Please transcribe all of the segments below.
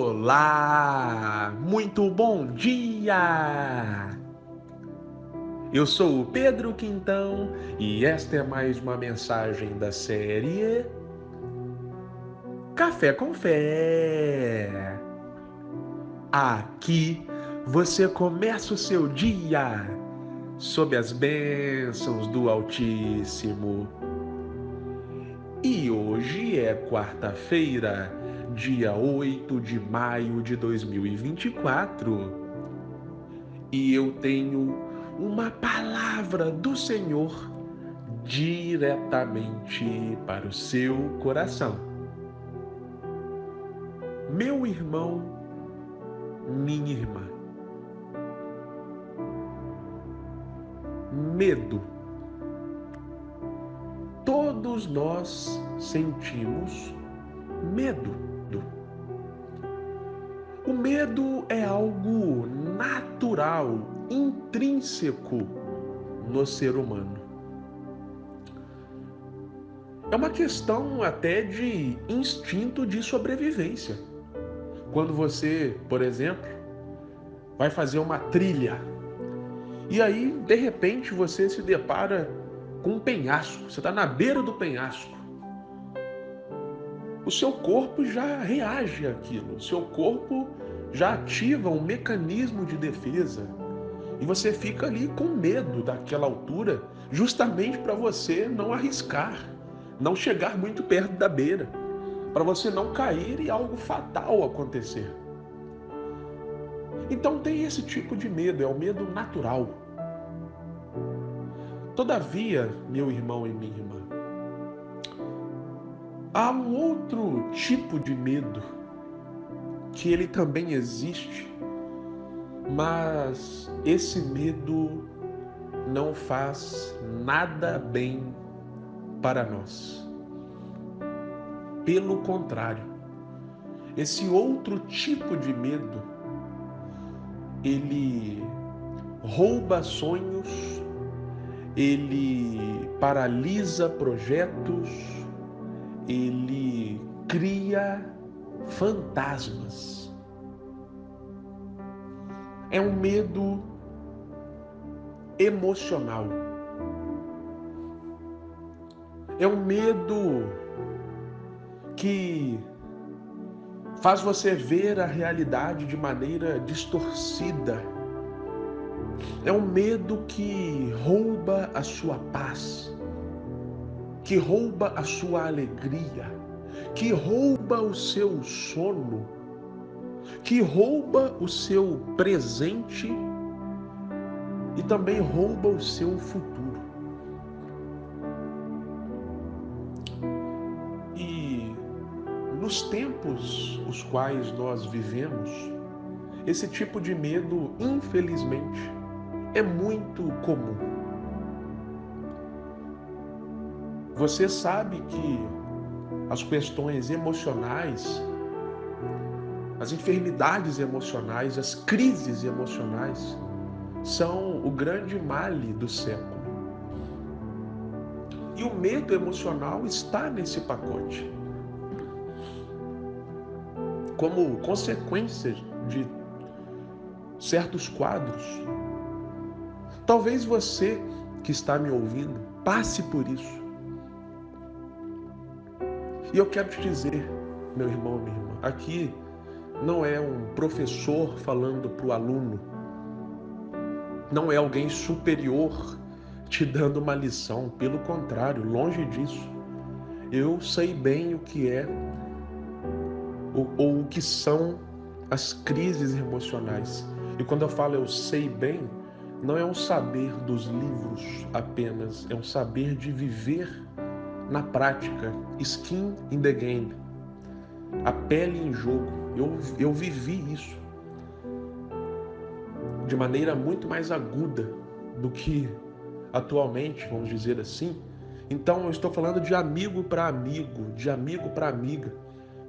Olá, muito bom dia! Eu sou o Pedro Quintão e esta é mais uma mensagem da série Café com Fé. Aqui você começa o seu dia sob as bênçãos do Altíssimo. E hoje é quarta-feira, dia 8 de maio de 2024. E eu tenho uma palavra do Senhor diretamente para o seu coração. Meu irmão, minha irmã, medo. Todos nós sentimos medo. O medo é algo natural, intrínseco no ser humano. É uma questão até de instinto de sobrevivência. Quando você, por exemplo, vai fazer uma trilha e aí, de repente, você se depara com um penhasco. Você está na beira do penhasco. O seu corpo já reage àquilo. O seu corpo já ativa um mecanismo de defesa. E você fica ali com medo daquela altura, justamente para você não arriscar, não chegar muito perto da beira, para você não cair e algo fatal acontecer. Então tem esse tipo de medo, é o medo natural. Todavia, meu irmão e minha irmã, há um outro tipo de medo que ele também existe, mas esse medo não faz nada bem para nós. Pelo contrário, esse outro tipo de medo, ele rouba sonhos, ele paralisa projetos, ele cria fantasmas. É um medo emocional. É um medo que faz você ver a realidade de maneira distorcida. É um medo que rouba a sua paz, que rouba a sua alegria, que rouba o seu sono, que rouba o seu presente e também rouba o seu futuro. E nos tempos os quais nós vivemos, esse tipo de medo, infelizmente, é muito comum. Você sabe que as questões emocionais, as enfermidades emocionais, as crises emocionais são o grande male do século. E o medo emocional está nesse pacote. Como consequência de certos quadros. Talvez você que está me ouvindo passe por isso. E eu quero te dizer, meu irmão, minha irmã, aqui não é um professor falando para o aluno, não é alguém superior te dando uma lição, pelo contrário, longe disso. Eu sei bem o que é ou o que são as crises emocionais. E quando eu falo eu sei bem, não é um saber dos livros apenas, é um saber de viver na prática, skin in the game, a pele em jogo. Eu vivi isso de maneira muito mais aguda do que atualmente, vamos dizer assim. Então eu estou falando de amigo para amigo, de amigo para amiga.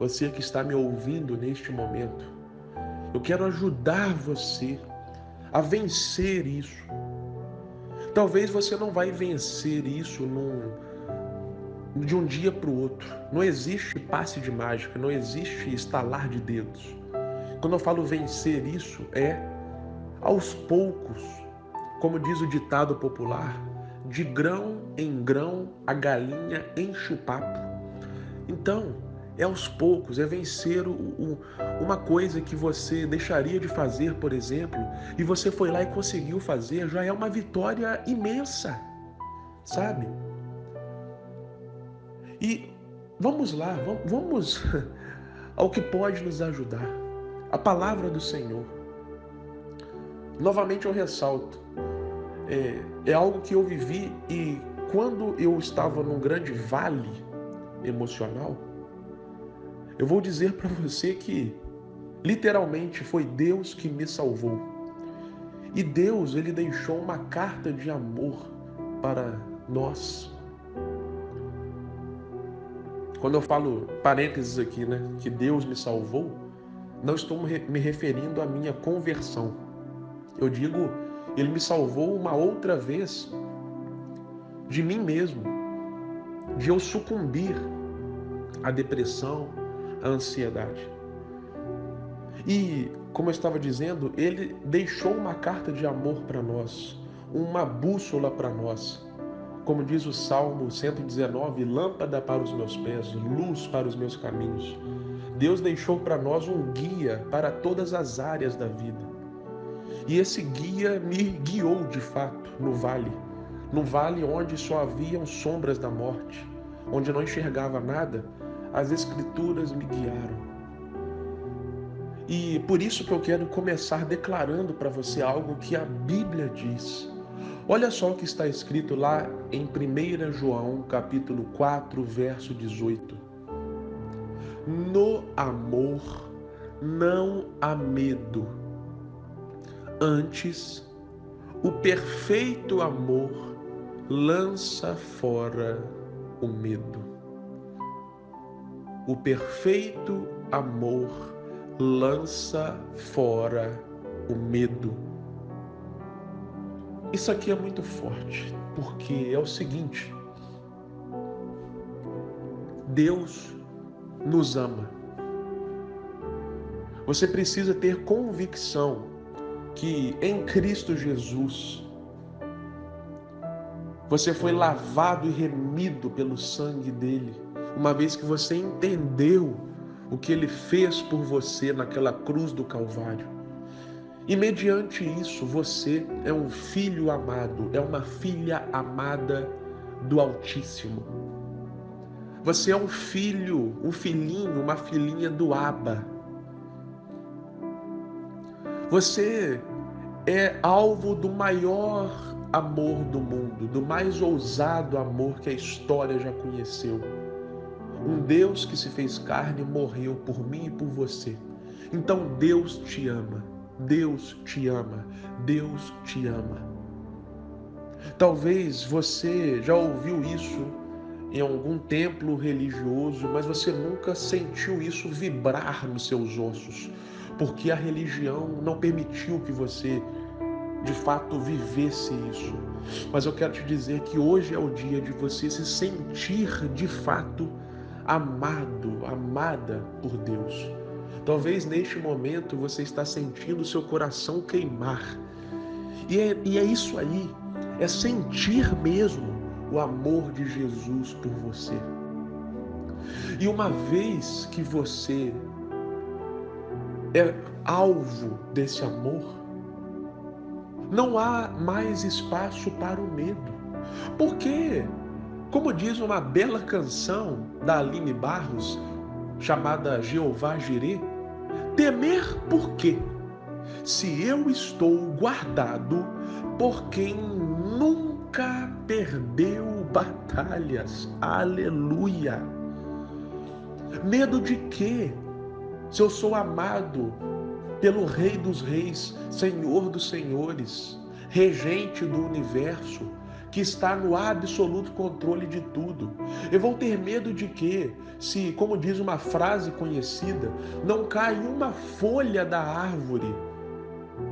Você que está me ouvindo neste momento, eu quero ajudar você a vencer isso. Talvez você não vai vencer isso de um dia para o outro. Não existe passe de mágica, não existe estalar de dedos. Quando eu falo vencer isso, é aos poucos, como diz o ditado popular, de grão em grão a galinha enche o papo. Então, é aos poucos, é vencer uma coisa que você deixaria de fazer, por exemplo, e você foi lá e conseguiu fazer, já é uma vitória imensa, sabe? E vamos lá, vamos ao que pode nos ajudar. A palavra do Senhor. Novamente eu ressalto, é algo que eu vivi e quando eu estava num grande vale emocional, eu vou dizer para você que literalmente foi Deus que me salvou. E Deus, ele deixou uma carta de amor para nós. Quando eu falo parênteses aqui, né, que Deus me salvou, não estou me referindo à minha conversão. Eu digo, ele me salvou uma outra vez de mim mesmo, de eu sucumbir à depressão, à ansiedade. E, como eu estava dizendo, ele deixou uma carta de amor para nós, uma bússola para nós. Como diz o Salmo 119, lâmpada para os meus pés, luz para os meus caminhos. Deus deixou para nós um guia para todas as áreas da vida. E esse guia me guiou de fato no vale. Num vale onde só haviam sombras da morte, onde eu não enxergava nada, as Escrituras me guiaram. E por isso que eu quero começar declarando para você algo que a Bíblia diz. Olha só o que está escrito lá em 1 João, capítulo 4, verso 18. No amor não há medo. Antes, o perfeito amor lança fora o medo. O perfeito amor lança fora o medo. Isso aqui é muito forte, porque é o seguinte: Deus nos ama. Você precisa ter convicção que em Cristo Jesus você foi lavado e remido pelo sangue dele, uma vez que você entendeu o que ele fez por você naquela cruz do Calvário. E mediante isso, você é um filho amado, é uma filha amada do Altíssimo. Você é um filho, um filhinho, uma filhinha do Abba. Você é alvo do maior amor do mundo, do mais ousado amor que a história já conheceu. Um Deus que se fez carne e morreu por mim e por você. Então Deus te ama, Deus te ama, Deus te ama. Talvez você já ouviu isso em algum templo religioso, mas você nunca sentiu isso vibrar nos seus ossos, porque a religião não permitiu que você de fato vivesse isso. Mas eu quero te dizer que hoje é o dia de você se sentir de fato amado, amada por Deus. Talvez neste momento você está sentindo o seu coração queimar. E é isso aí, é sentir mesmo o amor de Jesus por você. E uma vez que você é alvo desse amor, não há mais espaço para o medo. Porque, como diz uma bela canção da Aline Barros, chamada Jeová Jirê, temer por quê? Se eu estou guardado por quem nunca perdeu batalhas. Aleluia! Medo de quê? Se eu sou amado pelo Rei dos Reis, Senhor dos Senhores, Regente do Universo, que está no absoluto controle de tudo. Eu vou ter medo de quê? Se, como diz uma frase conhecida, não cai uma folha da árvore,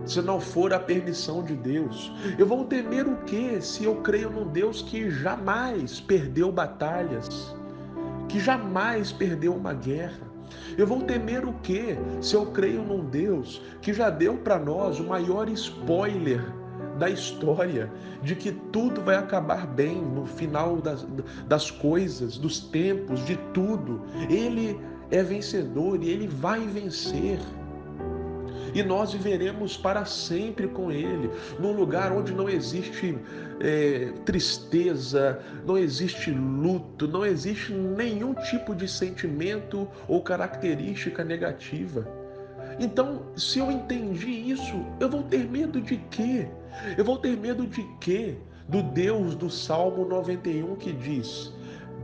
se não for a permissão de Deus. Eu vou temer o quê? Se eu creio num Deus que jamais perdeu batalhas, que jamais perdeu uma guerra. Eu vou temer o quê se eu creio num Deus que já deu para nós o maior spoiler da história, de que tudo vai acabar bem no final das coisas, dos tempos, de tudo. Ele é vencedor e ele vai vencer. E nós viveremos para sempre com Ele, num lugar onde não existe tristeza, não existe luto, não existe nenhum tipo de sentimento ou característica negativa. Então, se eu entendi isso, eu vou ter medo de quê? Eu vou ter medo de quê? Do Deus do Salmo 91 que diz: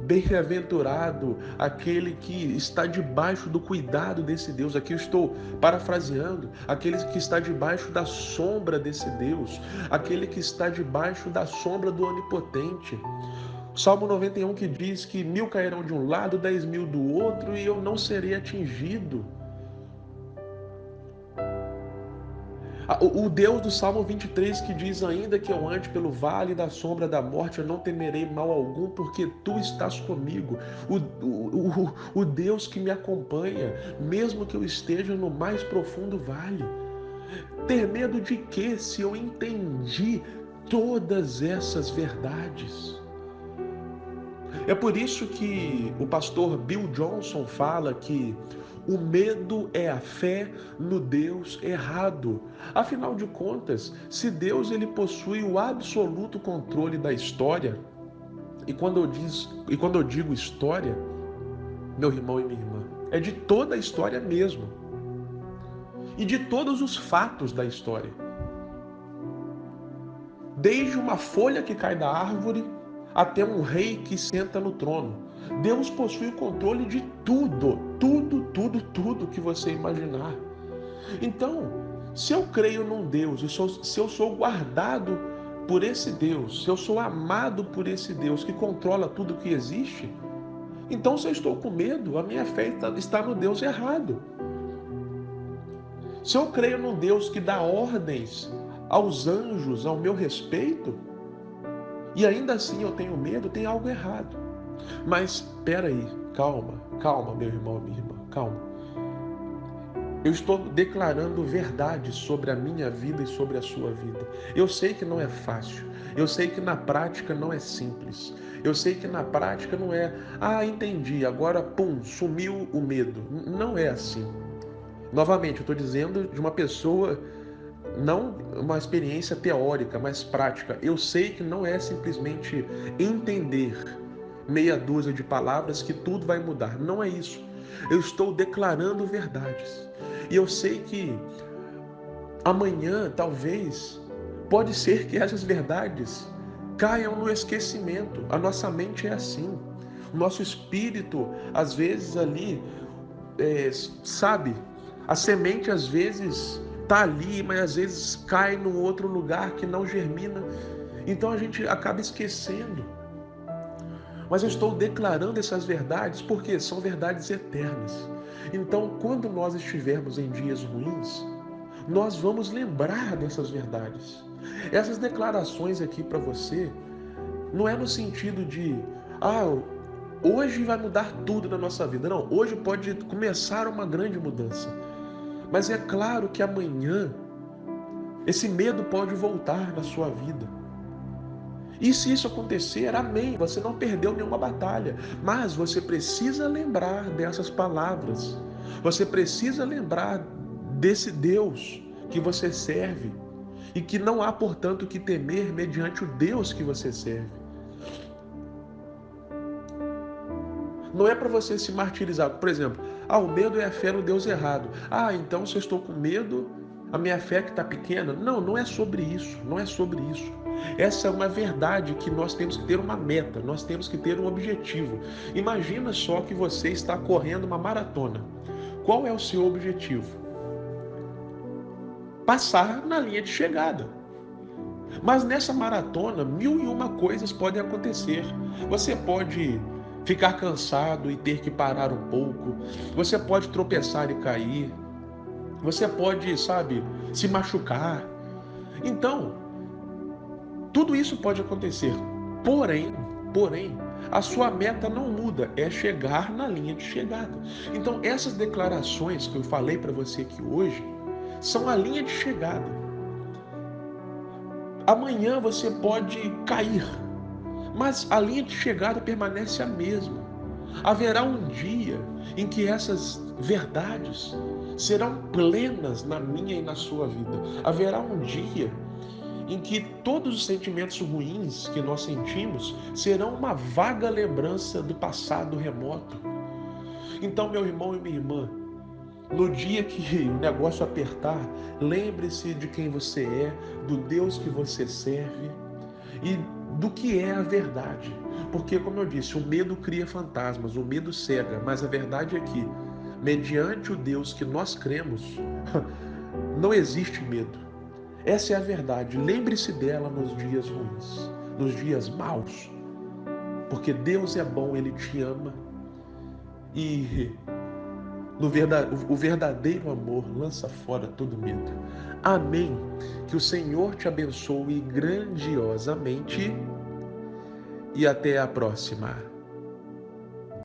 bem-aventurado aquele que está debaixo do cuidado desse Deus. Aqui eu estou parafraseando: aquele que está debaixo da sombra desse Deus, aquele que está debaixo da sombra do Onipotente. Salmo 91 que diz que 1000 cairão de um lado, 10.000 do outro, e eu não serei atingido. O Deus do Salmo 23 que diz: ainda que eu ande pelo vale da sombra da morte, eu não temerei mal algum, porque tu estás comigo. O Deus que me acompanha, mesmo que eu esteja no mais profundo vale. Ter medo de quê se eu entendi todas essas verdades? É por isso que o pastor Bill Johnson fala que o medo é a fé no Deus errado. Afinal de contas, se Deus ele possui o absoluto controle da história, e quando eu digo história, meu irmão e minha irmã, é de toda a história mesmo, e de todos os fatos da história. Desde uma folha que cai da árvore até um rei que senta no trono. Deus possui o controle de tudo, tudo que você imaginar. Então, se eu creio num Deus, se eu sou guardado por esse Deus, se eu sou amado por esse Deus que controla tudo que existe, então se eu estou com medo, a minha fé está no Deus errado. Se eu creio num Deus que dá ordens aos anjos ao meu respeito, e ainda assim eu tenho medo, tem algo errado. Mas espera aí, calma, meu irmão e minha irmã, calma. Eu estou declarando verdade sobre a minha vida e sobre a sua vida. Eu sei que não é fácil. Eu sei que na prática não é simples. Eu sei que na prática não é, entendi, agora pum, sumiu o medo. Não é assim. Novamente, eu estou dizendo de uma pessoa, não uma experiência teórica, mas prática. Eu sei que não é simplesmente entender meia dúzia de palavras que tudo vai mudar. Não é isso. Eu estou declarando verdades. E eu sei que amanhã, talvez, pode ser que essas verdades caiam no esquecimento. A nossa mente é assim. O nosso espírito, às vezes ali, sabe, a semente às vezes está ali, mas às vezes cai num outro lugar que não germina. Então a gente acaba esquecendo. Mas eu estou declarando essas verdades porque são verdades eternas. Então, quando nós estivermos em dias ruins, nós vamos lembrar dessas verdades. Essas declarações aqui para você não é no sentido de, hoje vai mudar tudo na nossa vida. Não, hoje pode começar uma grande mudança. Mas é claro que amanhã esse medo pode voltar na sua vida. E se isso acontecer, amém, você não perdeu nenhuma batalha, mas você precisa lembrar dessas palavras, você precisa lembrar desse Deus que você serve e que não há, portanto, que temer mediante o Deus que você serve. Não é para você se martirizar, por exemplo, o medo é a fé no Deus errado. Então se eu estou com medo, a minha fé que está pequena. Não, não é sobre isso, não é sobre isso. Essa é uma verdade que nós temos que ter uma meta, nós temos que ter um objetivo. Imagina só que você está correndo uma maratona. Qual é o seu objetivo? Passar na linha de chegada. Mas nessa maratona, 1001 coisas podem acontecer. Você pode ficar cansado e ter que parar um pouco. Você pode tropeçar e cair. Você pode, se machucar. Então, tudo isso pode acontecer. Porém, A sua meta não muda, é chegar na linha de chegada. Então, essas declarações que eu falei para você aqui hoje são a linha de chegada. Amanhã você pode cair, mas a linha de chegada permanece a mesma. Haverá um dia em que essas verdades serão plenas na minha e na sua vida. Haverá um dia em que todos os sentimentos ruins que nós sentimos serão uma vaga lembrança do passado remoto. Então, meu irmão e minha irmã, no dia que o negócio apertar, lembre-se de quem você é, do Deus que você serve e do que é a verdade. Porque, como eu disse, o medo cria fantasmas, o medo cega, mas a verdade é que, mediante o Deus que nós cremos, não existe medo. Essa é a verdade. Lembre-se dela nos dias ruins, nos dias maus. Porque Deus é bom, Ele te ama. E o verdadeiro amor lança fora todo medo. Amém. Que o Senhor te abençoe grandiosamente e até a próxima.